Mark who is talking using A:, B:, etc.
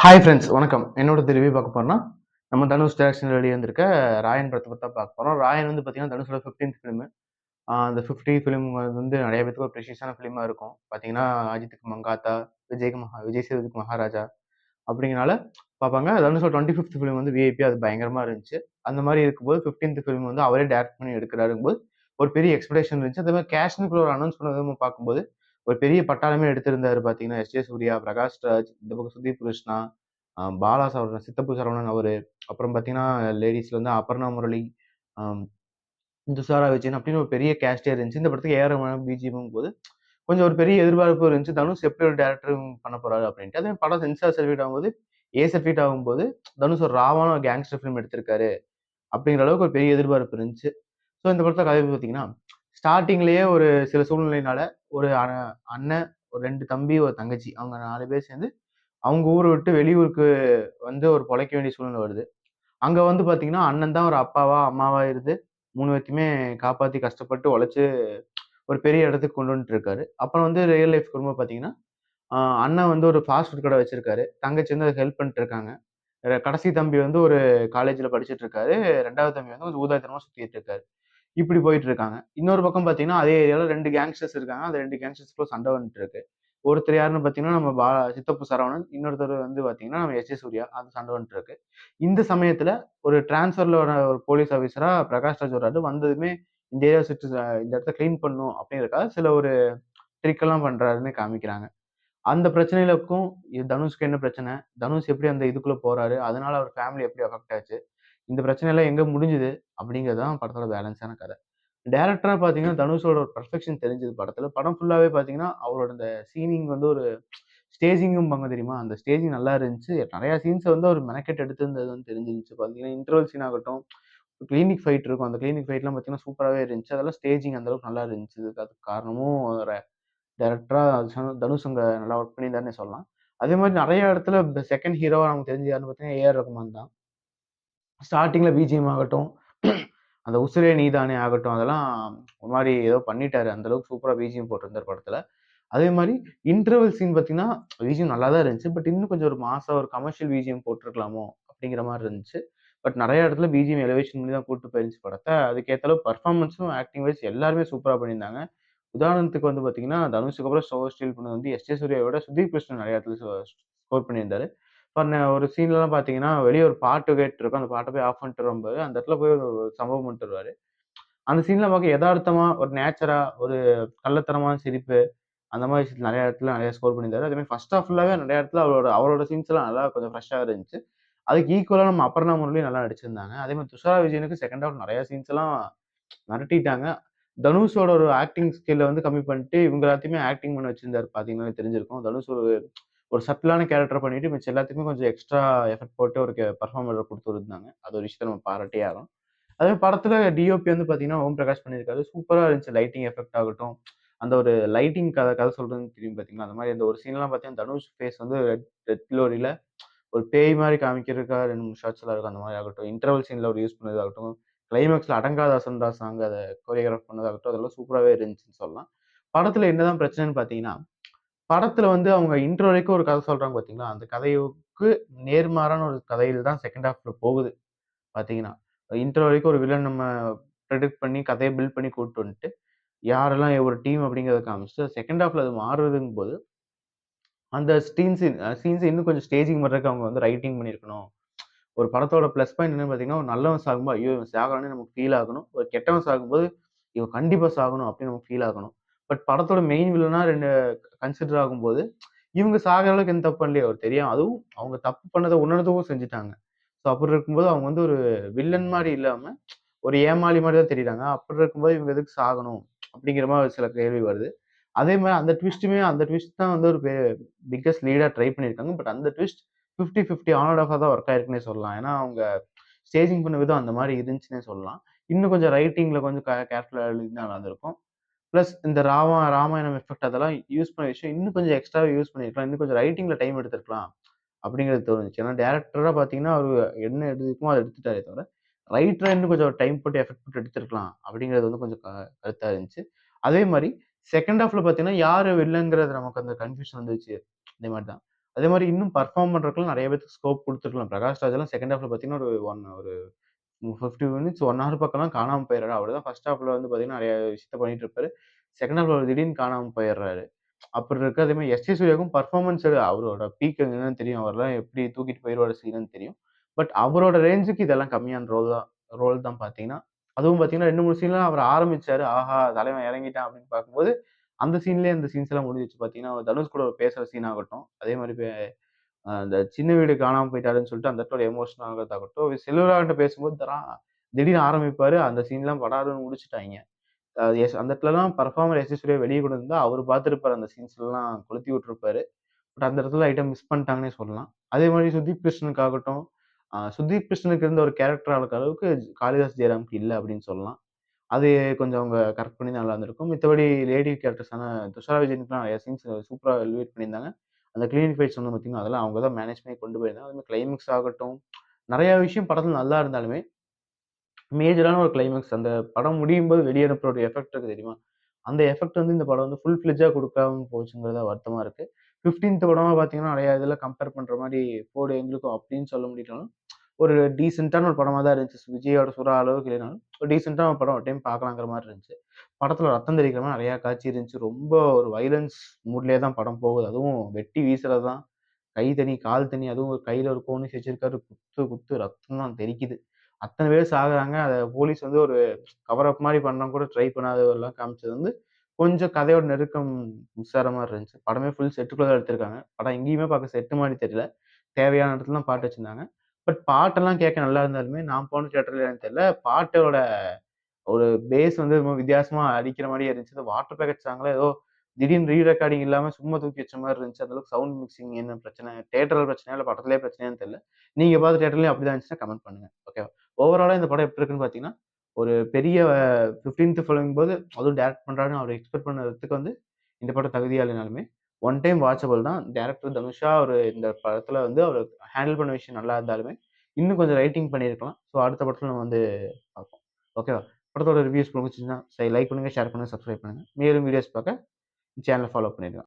A: Hi friends வணக்கம். என்னோட review பார்க்க போறோம்னா, நம்ம தனுஷ் டைரக்ஷன்ல வெளிவந்திருக்க ராயன் படத்த பத்தி தான் பார்க்க போறோம். ராயன் வந்து பார்த்தீங்கன்னா, தனுஷோட 15த் ஃபிலிமு. அந்த 50 ஃபிலிம் வந்து நெறைய பேத்துக்கு ஒரு ப்ரெஷியஸான ஃபிலிமா இருக்கும். பார்த்தீங்கன்னா, அஜித்துக்கு மங்காத்தா, விஜய் சேதுபதிக்கு மகாராஜா அப்படிங்கிறனால பார்ப்பாங்க. தனுஷோட 25த் ஃபிலிம் வந்து விஐபி அது பயங்கரமா இருந்துச்சு. அந்த மாரி இருக்கும்போது 15த் ஃபிலிம் வந்து அவரே டைரக்ட் பண்ணி எடுக்கிறாருங்கும்போது, ஒரு பெரிய எக்ஸ்பெக்டேஷன் இருந்துச்சு. அதே மாரி கேஷ்னுக்குள்ள ஒரு அனௌன்ஸ் பண்ணதும் பார்க்கும்போது, ஒரு பெரிய பட்டாளமே எடுத்திருந்தாரு பார்த்தீங்கன்னா, எஸ்.ஜே. சூர்யா, பிரகாஷ் ராஜ், இந்த பக்கம் சுதீப் கிருஷ்ணா, பாலா சரவணன், சித்தப்பு சரவணன் அவரு. அப்புறம் பார்த்தீங்கன்னா, லேடீஸ்ல வந்து அபர்ணா முரளி, அம் துஷாரா விஜயன் அப்படின்னு ஒரு பெரிய கேஸ்டே இருந்துச்சு. இந்த படத்துக்கு ஏஆர் ரஹ்மான் பிஜிஎம்ங்கும்போது, கொஞ்சம் ஒரு பெரிய எதிர்பார்ப்பு இருந்துச்சு. தனுஷ் எப்படி ஒரு டைரக்டர் பண்ண போறாரு அப்படின்ட்டு. அதே படம் சென்சார் சர்டிஃபிகேட் ஆகும்போது, சர்டிஃபிகேட் ஆகும்போது, தனுஷ் ஒரு ராவான ஒரு கேங்ஸ்டர் ஃபிலிம் எடுத்திருக்காரு. அப்படிங்கிற அளவுக்கு ஒரு பெரிய எதிர்பார்ப்பு இருந்துச்சு. ஸோ இந்த படத்துல கதை பார்த்தீங்கன்னா, ஸ்டார்ட்டிங்லயே ஒரு சில சூழ்நிலையினால ஒரு அண்ணன், ஒரு 2 தம்பி, ஒரு தங்கச்சி அவங்க 4 பேர் சேர்ந்து அவங்க ஊர விட்டு வெளியூருக்கு வந்து ஒரு பொழைக்க வேண்டிய சூழ்நிலை வருது. அங்க வந்து பார்த்தீங்கன்னா, அண்ணன் தான் ஒரு அப்பாவா, அம்மாவா இருந்து 3 பேத்தையுமே காப்பாத்தி கஷ்டப்பட்டு உழைச்சு ஒரு பெரிய இடத்துக்கு கொண்டு வந்துட்டு இருக்காரு. அப்புறம் வந்து ரியல் லைஃப் வரும்போது பார்த்தீங்கன்னா, அ அண்ணன் வந்து ஒரு ஃபாஸ்ட் ஃபுட் கடை வச்சிருக்காரு. தங்கச்சி வந்து அதுக்கு ஹெல்ப் பண்ணிட்டு இருக்காங்க. கடைசி தம்பி வந்து ஒரு காலேஜ்ல படிச்சுட்டு இருக்காரு. 2வது தம்பி வந்து கொஞ்சம் ஊதாரித்தனமா சுத்திட்டு இருக்காரு. இப்படி போயிட்டு இருக்காங்க. இன்னொரு பக்கம் பார்த்தீங்கன்னா, அதே ஏரியால 2 கேங்ஸ்டர்ஸ் இருக்காங்க. அந்த 2 கேங்ஸ்டர்ஸ்குள்ள சண்டை வந்துட்டு இருக்கு. ஒருத்தர் யாருன்னு பார்த்தீங்கன்னா, நம்ம சித்தப்பு சரவணன். இன்னொருத்தர் வந்து பார்த்தீங்கன்னா, நம்ம எஸ்.ஜே. சூர்யா. அது சண்டை வந்துட்டு இருக்கு. இந்த சமயத்துல ஒரு டிரான்ஸ்ஃபர்ல வர ஒரு போலீஸ் ஆஃபீசரா பிரகாஷ் ராஜ் வராரு. வந்ததுமே இந்த ஏரியா இந்த இடத்த கிளீன் பண்ணணும் அப்படிங்கிறதுக்காக சில ஒரு ட்ரிக் எல்லாம் பண்றாருன்னு காமிக்கிறாங்க. அந்த பிரச்சனைகளுக்கும் தனுஷ்க்கு என்ன பிரச்சனை? தனுஷ் எப்படி அந்த இதுக்குள்ள போறாரு? அதனால அவர் ஃபேமிலி எப்படி அஃபெக்ட் ஆச்சு? இந்த பிரச்சனைலாம் எங்க முடிஞ்சுது? அப்படிங்கிறது தான் படத்தோட பேலன்ஸான கதை. டைரக்டரா பார்த்தீங்கன்னா, தனுஷோட ஒரு பெர்ஃபெக்ஷன் தெரிஞ்சது படத்துல. படம் ஃபுல்லாவே பார்த்தீங்கன்னா, அவரோட இந்த சீனிங் வந்து ஒரு ஸ்டேஜிங்கும்பாங்க தெரியுமா? அந்த ஸ்டேஜிங் நல்லா இருந்துச்சு. நெறைய சீன்ஸ வந்து அவரு மெனக்கெட்டு எடுத்திருந்தது வந்து தெரிஞ்சிருந்துச்சு. பார்த்தீங்கன்னா, இன்டர்வல் சீன் ஆகட்டும், கிளினிக் ஃபைட் இருக்கும். அந்த கிளினிக் ஃபைட்லாம் பார்த்தீங்கன்னா, சூப்பராவே இருந்துச்சு. அதெல்லாம் ஸ்டேஜிங் அந்த அளவுக்கு நல்லா இருந்துச்சு. அதுக்கு காரணமும் டைரக்டரா தனுஷ் அங்க நல்லா ஒர்க் பண்ணியிருந்தாருன்னே சொல்லலாம். அதே மாரி நெறைய இடத்துல செகண்ட் ஹீரோவா நமக்கு தெரிஞ்சது யாருன்னு பார்த்தீங்கன்னா, ஏ.ஆர். ரகுமான் தான். ஸ்டார்ட்டிங்ல பிஜிஎம் ஆகட்டும், அந்த உசிரே நீதானே ஆகட்டும், அதெல்லாம் ஒரு மாரி ஏதோ பண்ணிட்டாரு. அந்த அளவுக்கு சூப்பரா பிஜிஎம் போட்டிருந்தாரு படத்துல. அதே மாரி இன்டர்வல் சீன் பார்த்தீங்கன்னா, பிஜிஎம் நல்லா தான் இருந்துச்சு. பட் இன்னும் கொஞ்சம் ஒரு மாஸா ஒரு கமர்ஷியல் பிஜிஎம் போட்டுருக்கலாமோ! அப்படிங்கிற மாரி இருந்துச்சு. பட் நெறைய இடத்துல பிஜிஎம் எலிவேஷன் பண்ணி தான் கூட்டு போயிருந்துச்சு படத்த. அதுக்கேத்த அளவு பெர்ஃபார்மன்ஸும், ஆக்டிங் வைஸ் எல்லாருமே சூப்பரா பண்ணியிருந்தாங்க. உதாரணத்துக்கு வந்து பார்த்தீங்கன்னா, தனுஷுக்கு அப்புறம் ஸ்டீல் பண்ணது வந்து எஸ்.ஜே. சூர்யாவ விட சுதீப் கிருஷ்ணன் நெறைய இடத்துல ஸ்கோர் பண்ணியிருந்தாரு. ஒரு சீன்லலாம் பார்த்தீங்கன்னா, வெளிய ஒரு பாட்டு கேட்டுருக்கும். அந்த பாட்ட போய் ஆஃப் பண்ணிட்டு வரும்போது, அந்த இடத்துல போய் ஒரு சம்பவம் பண்ணிட்டு வருவாரு. அந்த சீன்லாம் பார்க்க எதார்த்தமா, ஒரு நேச்சரா, ஒரு கள்ளத்தனமான சிரிப்பு, அந்த மாரி விஷயத்துல நெறைய இடத்துல நெறைய ஸ்கோர் பண்ணியிருந்தாரு. அதே மாரி ஃபர்ஸ்ட் ஹாஃப் ஃபுல்லாவே நெறைய இடத்துல அவரோட அவரோட சீன்ஸ் எல்லாம் நல்லா கொஞ்சம் ஃப்ரெஷ்ஷா இருந்துச்சு. அதுக்கு ஈக்குவலா நம்ம அபர்ணா முரளியும் நல்லா நடிச்சிருந்தாங்க. அதே மாரி துஷாரா விஜயனுக்கு செகண்ட் ஹாஃப் நெறைய சீன்ஸ் எல்லாம் மிரட்டிட்டாங்க. தனுஷோட ஒரு ஆக்டிங் ஸ்கில்ல வந்து கம்மி பண்ணிட்டு, இவங்க எல்லாத்தையுமே ஆக்டிங் பண்ண வச்சிருந்தாரு பார்த்தீங்கன்னா தெரிஞ்சிருக்கும். தனுஷ் ஒரு ஒரு சட்டிலான கேரக்டர் பண்ணிட்டு, மிச்ச எல்லாத்துக்குமே கொஞ்சம் எக்ஸ்ட்ரா எஃபோர்ட் போட்டு ஒரு பெர்ஃபார்மர குடுத்துருந்தாங்க. அது ஒரு விஷயத்த நம்ம பாராட்டியே ஆகணும். அதே படத்துல டிஓபி வந்து பார்த்தீங்கன்னா, ஓம் பிரகாஷ் பண்ணியிருக்காரு. சூப்பரா இருந்துச்சு. லைட்டிங் எஃபெக்ட் ஆகட்டும், அந்த ஒரு லைட்டிங் கதை கதை சொல்றதுன்னு தெரியும் பார்த்தீங்களா? அந்த மாரி அந்த ஒரு சீன்லாம் பார்த்தீங்கன்னா, தனுஷ் ஃபேஸ் வந்து ரெட் ரெட் க்ளோரில ஒரு பேய் மாரி காமிக்கிறதுக்காக 2, 3 ஷாட்ஸ்லாம் இருக்கும். அந்த மாரி ஆகட்டும், இன்டர்வல் சீன்ல அவரு யூஸ் பண்ணதாகட்டும், கிளைமாக்ஸ்ல அடங்காத அசன்டா சாங் அத கோரியோகிராஃப் பண்ணதாகட்டும், அதெல்லாம் சூப்பராவே இருந்துச்சுன்னு சொல்லலாம். படத்துல என்னதான் பிரச்சனைன்னு பார்த்தீங்கன்னா, படத்துல வந்து அவங்க இன்ட்ரோ வரைக்கும் ஒரு கதை சொல்றாங்க பார்த்தீங்களா? அந்த கதைக்கு நேர்மாறான ஒரு கதையில தான் செகண்ட் ஹாஃப்ல போகுது பார்த்தீங்கன்னா. இன்ட்ரோ வரைக்கும் ஒரு வில்லன் நம்ம ப்ரெடிக்ட் பண்ணி கதைய பில்ட் பண்ணி கூட்டு வந்துட்டு, யாரெல்லாம் ஒரு டீம் அப்படிங்கிறத காமிச்சுட்டு, செகண்ட் ஹாஃப்ல அது மாறுதுங்கும்போது, அந்த சீன்ஸ் இன்னும் கொஞ்சம் ஸ்டேஜிங் பண்றதுக்கு அவங்க வந்து ரைட்டிங் பண்ணியிருக்கணும். ஒரு படத்தோட ப்ளஸ் பாயிண்ட் என்னன்னு பார்த்தீங்கன்னா, ஒரு நல்லவன் சாகும்போது, ஐயோ! இவன் சாகுறான்னு நமக்கு ஃபீல் ஆகணும். ஒரு கெட்டவன் சாகும்போது, இவன் கண்டிப்பா சாகணும் அப்படின்னு நமக்கு ஃபீல் ஆகணும். பட் படத்தோட மெயின் வில்லனா 2 கன்சிடர் ஆகும்போது, இவங்க சாகுற அளவுக்கு எந்த தப்பு பண்ணலையே. ஒரு தெரியாம அதுவும் அவங்க தப்பு பண்ணத உணர்ந்தவும் செஞ்சுட்டாங்க. ஸோ அப்படி இருக்கும்போது அவங்க வந்து ஒரு வில்லன் மாரி இல்லாம, ஒரு ஏமாளி மாரி தான் தெரியிறாங்க. அப்படி இருக்கும்போது இவங்க எதுக்கு சாகணும்? அப்படிங்கிற மாரி சில கேள்வி வருது. அதே மாரி அந்த ட்விஸ்ட் தான் வந்து ஒரு பிக்கஸ்ட் லீடா ட்ரை பண்ணியிருக்காங்க. பட் அந்த ட்விஸ்ட் 50, 50 ஆன் அண்ட் ஆஃப்பா தான் ஒர்க் ஆயிருக்குன்னே சொல்லலாம். ஏன்னா, அவங்க ஸ்டேஜிங் பண்ண விதம் அந்த மாரி இருந்துச்சுன்னே சொல்லலாம். இன்னும் கொஞ்சம் ரைட்டிங்ல கொஞ்சம் கேர்ஃபுல்லா எழுதியிருந்தா நல்லாருந்திருக்கும். பிளஸ் இந்த ராமாயணம் எஃபெக்ட் அதெல்லாம் யூஸ் பண்ண விஷயம் இன்னும் கொஞ்சம் எக்ஸ்ட்ராவா யூஸ் பண்ணியிருக்கலாம். இன்னும் கொஞ்சம் ரைட்டிங்ல டைம் எடுத்திருக்கலாம். அப்படிங்கிறது தோணுச்சு. ஏன்னா, டைரக்டரா பார்த்தீங்கன்னா, அவரு என்ன எழுதியிருக்குமோ அத எடுத்துட்டாரே தவிர, ரைட்டரா இன்னும் கொஞ்சம் டைம் போட்டு எஃபெக்ட் போட்டு எடுத்திருக்கலாம். அப்படிங்கிறது வந்து கொஞ்சம் கருத்தா இருந்துச்சு. அதே மாரி செகண்ட் ஹாஃப்ல பார்த்தீங்கன்னா, யாரு வில்லன்ங்கிறது நமக்கு அந்த கன்ஃப்யூஷன் வந்துச்சு. அதே மாரி தான். அதே மாரி இன்னும் பெர்ஃபார்ம் பண்றதுக்குலாம் நெறைய பேத்துக்கு ஸ்கோப் குடுத்துருக்கலாம். பிரகாஷ் ராஜ்லாம் செகண்ட் ஹாஃப்ல பார்த்தீங்கன்னா, ஒரு 50 மினிட்ஸ் 1 ஹவர் பக்கம்லாம் காணாம போயிறாரு. அவரு தான் ஃபர்ஸ்ட் ஹாஃப்ல வந்து பார்த்தீங்கன்னா, நெறைய விஷயத்த பண்ணிட்டு இருப்பாரு. செகண்ட் ஹாஃப்ல திடீர்னு காணாம போயிறாரு. அப்படி இருக்கு. அதே மாரி எஸ்.ஜே. சூர்யாவுக்கும் பெர்ஃபார்மன்ஸ் அவரோட பீக் என்னன்னு தெரியும். அவர்லாம் எப்படி தூக்கிட்டு போயிருவாரு சீனுன்னு தெரியும். பட் அவரோட ரேஞ்சுக்கு இதெல்லாம் கம்மியான ரோல் தான் பார்த்தீங்கன்னா, அதுவும் பார்த்தீங்கன்னா 2, 3 சீன்லாம் அவர் ஆரம்பிச்சாரு. ஆஹா! தலைவன் இறங்கிட்டான் அப்படின்னு பார்க்கும்போது, அந்த சீன்லயே அந்த சீன்ஸ் எல்லாம் முடிஞ்சிருச்சு பார்த்தீங்கன்னா, தனுஷ் கூட பேசுற சீன் ஆகட்டும், அதே மாரி அந்த சின்ன வீடு காணாம போயிட்டாருன்னு சொல்லிட்டு அந்த இடத்தோட எமோஷனல் ஆகறதாகட்டும், செல்வராகவன்ட்ட பேசும்போது திடீர்னு ஆரம்பிப்பாரு. அந்த சீன்லாம் படாருன்னு முடிச்சுட்டாய்ங்க. அந்த இடத்துலலாம் பெர்ஃபார்மர் எஸ்.ஜே. சூர்யா வெளிய கொண்டு வந்தா, அவரு பார்த்திருப்பாரு அந்த சீன்ஸ்லாம் கொளுத்தி விட்டுருப்பாரு. பட் அந்த இடத்துல லைட்டா மிஸ் பண்ணிட்டாங்கன்னே சொல்லலாம். அதே மாரி சுதீப் கிருஷ்ணனுக்காகட்டும், சுதீப் கிருஷ்ணனுக்கு இருந்த ஒரு கேரக்டர் அளவுக்கு காளிதாஸ் ஜெயராம்க்கு இல்ல அப்படின்னு சொல்லலாம். அது கொஞ்சம் அவங்க கரெக்ட் பண்ணியிருந்தா நல்லா இருந்திருக்கும். மித்தபடி லேடி கேரக்டர்ஸான துஷாரா விஜயனுக்குலாம் நெறைய சீன்ஸ் சூப்பரா எலிவேட் பண்ணியிருந்தாங்க. அந்த கிளினிக் ஃபைட் சொன்னேன் பார்த்தீங்களா, அதெல்லாம் அவங்க தான் மேனேஜ் பண்ணி கொண்டு போயிருந்தாங்க. அதே மாரி கிளைமாக்ஸ் ஆகட்டும், நெறைய விஷயம் படத்துல நல்லா இருந்தாலுமே, மேஜரான ஒரு கிளைமாக்ஸ் அந்த படம் முடியும்போது வெளிய அனுப்புற ஒரு எஃபெக்ட் இருக்கு தெரியுமா? அந்த எஃபெக்ட் வந்து இந்த படம் வந்து ஃபுல் ஃப்ளெட்ஜா குடுக்காம போச்சுங்கிறது தான் வருத்தமா இருக்கு. 15த் படமா பார்த்தீங்கன்னா, நெறைய இதுல கம்பேர் பண்ற மாரி போடு எங்களுக்கும் அப்படின்னு சொல்ல முடியலனாலும், ஒரு டீசென்ட்டான ஒரு படமா தான் இருந்துச்சு. விஜயோட சுறா அளவுக்கு இல்லைனாலும், ஒரு டீசென்ட்டான ஒரு படம் ஒரு டைம் பார்க்கலாங்கிற மாரி இருந்துச்சு. படத்துல ரத்தம் தெறிக்கிற மாரி நெறைய காட்சி இருந்துச்சு. ரொம்ப ஒரு வயலன்ஸ் மூட்லயே தான் படம் போகுது. அதுவும் வெட்டி வீசுறது தான். கை தனி, கால் தனி. அதுவும் ஒரு கையில ஒரு கோனிஸ் வச்சிருக்காரு. குத்து, குத்து ரத்தம் தான் தெறிக்குது. அத்தன பேர் சாகுறாங்க. அத போலீஸ் வந்து ஒரு கவர் அப் மாரி பண்ண கூட ட்ரை பண்ணாததெல்லாம் காமிச்சது வந்து, கொஞ்சம் கதையோட நெருக்கம் மிஸ் ஆற மாரி இருந்துச்சு. படமே ஃபுல் செட்டுக்குள்ள தான் எடுத்திருக்காங்க. படம் எங்கேயுமே பார்க்க செட்டு மாரி தெரியல. தேவையான இடத்துல தான் பாட்டு வச்சிருந்தாங்க. பட் பாட்டெல்லாம் கேட்க நல்லா இருந்தாலுமே, நான் போன தியேட்டர்ல என்னன்னு தெரியல. பாட்டோட ஒரு பேஸ் வந்து ரொம்ப வித்தியாசமா அடிக்கிற மாரியே இருந்துச்சு. இந்த வாட்டர் பேக்கெட் சாங்லாம் ஏதோ திடீர்னு ரெக்கார்டிங் இல்லாம சும்மா தூக்கி வச்ச மாரி இருந்துச்சு. அந்த அளவுக்கு சவுண்ட் மிக்சிங் என்ன பிரச்சனை? தியேட்டர்ல பிரச்சனையா? இல்ல படத்திலேயே பிரச்சனையான்னு தெரியல. நீங்க பார்த்த தியேட்டர்லயும் அப்படிதான் இருந்துச்சுன்னா கமெண்ட் பண்ணுங்க. ஓகேவா? ஓவராலா இந்த படம் எப்படி இருக்குன்னு பார்த்தீங்கன்னா, ஒரு பெரிய 15த் ஃபிலிம்பொது அதுவும் டைரக்ட் பண்றாருன்னு அவரு எக்ஸ்பெக்ட் பண்ணதுக்கு வந்து இந்த படம் தகுதியா இல்லைனாலுமே, ஒன் டைம் வாட்சபிள் தான். டைரக்டர் தனுஷா அவரு இந்த படத்துல வந்து அவரு ஹேண்டில் பண்ண விஷயம் நல்லா இருந்தாலுமே, இன்னும் கொஞ்சம் ரைட்டிங் பண்ணியிருக்கலாம். ஸோ அடுத்த படத்துல நம்ம வந்து பார்ப்போம். ஓகேவா? படத்தோட ரிவ்யூஸ் புடிச்சிருந்துச்சுன்னா, லைக் பண்ணுங்க, ஷேர் பண்ணுங்க, சப்ஸ்கிரைப் பண்ணுங்க. மேலும் வீடியோஸ் பார்க்க சேனல ஃபாலோ பண்ணிடுங்க.